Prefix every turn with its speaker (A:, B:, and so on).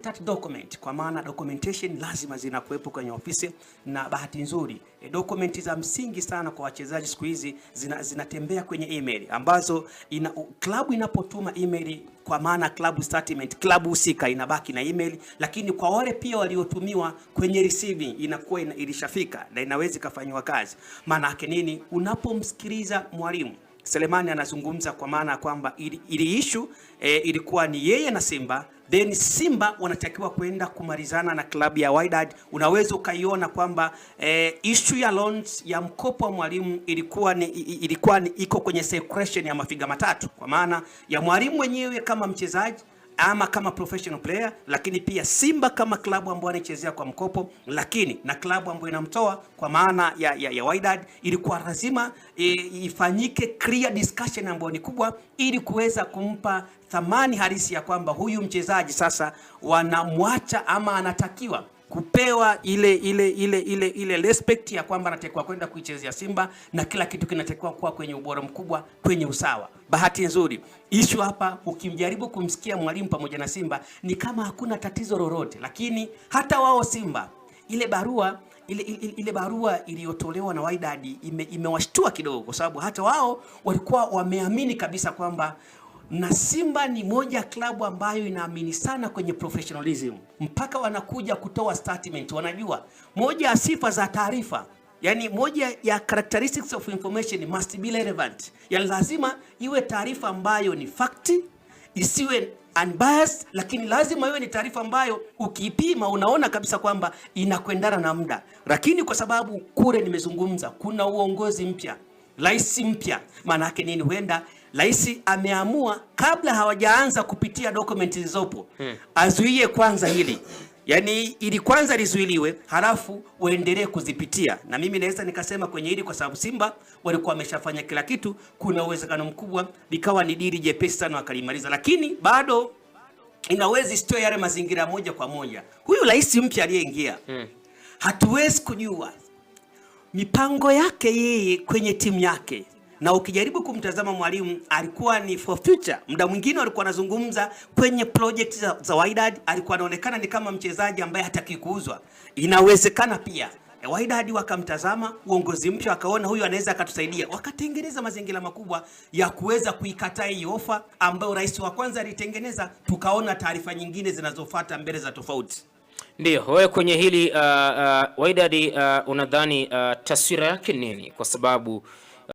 A: That document, kwa maana documentation lazima zinakuwepo kwenye ofisi, na bahati nzuri dokumenti za msingi sana kwa wachezaji siku hizi zinatembea kwenye email, ambazo klabu inapotuma email, kwa maana club statement, klabu husika inabaki na email, lakini kwa wale pia waliotumiwa kwenye receiving inakuwa ilishafika na inaweza kufanywa kazi. Maana yake nini? Unapomsikiliza mwalimu Selemani anazungumza, kwa maana kwamba ili issue ilikuwa ni yeye na Simba, then Simba wanatakiwa kwenda kumalizana na klabu ya Wydad. Unaweza ukaiona kwamba issue ya loans ya mkopo wa mwalimu ilikuwa iko kwenye circulation ya mafiga matatu, kwa maana ya mwalimu mwenyewe kama mchezaji ama kama professional player, lakini pia Simba kama klabu ambayo anachezea kwa mkopo, lakini na klabu ambayo inamtoa kwa maana ya Wydad. Ilikuwa lazima ifanyike clear discussion ambayo ni kubwa, ili kuweza kumpa thamani halisi ya kwamba huyu mchezaji sasa wanamwacha ama anatakiwa kupewa ile respect ya kwamba anatakiwa kwenda kuichezea Simba na kila kitu kinatakiwa kuwa kwenye ubora mkubwa, kwenye usawa. Bahati nzuri issue hapa, ukimjaribu kumsikia mwalimu pamoja na Simba ni kama hakuna tatizo lolote, lakini hata wao Simba ile barua iliyotolewa na Wydad imewashtua kidogo, kwa sababu hata wao walikuwa wameamini kabisa kwamba na Simba ni moja klabu ambayo inaamini sana kwenye professionalism, mpaka wanakuja kutoa statement. Wanajua moja ya sifa za taarifa, yani moja ya characteristics of information must be relevant, yani lazima iwe taarifa ambayo ni fact, isiwe unbiased, lakini lazima iwe ni taarifa ambayo ukiipima unaona kabisa kwamba inakwendana na muda. Lakini kwa sababu kule nimezungumza kuna uongozi mpya, rais mpya, maana yake nini? Huenda rais ameamua kabla hawajaanza kupitia dokumenti zilizopo azuie kwanza hili, yani ili kwanza lizuiliwe, halafu waendelee kuzipitia. Na mimi naweza nikasema kwenye hili, kwa sababu Simba walikuwa wameshafanya kila kitu, kuna uwezekano mkubwa likawa ni dili jepesi sana wakalimaliza, lakini bado inaweza isitoe yale mazingira moja kwa moja. Huyu rais mpya aliyeingia, hatuwezi kujua mipango yake yeye kwenye timu yake. Na ukijaribu kumtazama mwalimu, alikuwa ni for future. Muda mwingine alikuwa anazungumza kwenye project za Wydad, alikuwa anaonekana ni kama mchezaji ambaye hataki kuuzwa. Inawezekana pia Wydad wakamtazama, uongozi mpya wakaona huyu anaweza akatusaidia, wakatengeneza mazingira makubwa ya kuweza kuikataa hii ofa ambayo rais wa kwanza alitengeneza. Tukaona taarifa nyingine zinazofuata mbele za tofauti.
B: Ndio, wewe kwenye hili Wydad unadhani taswira yake nini? Kwa sababu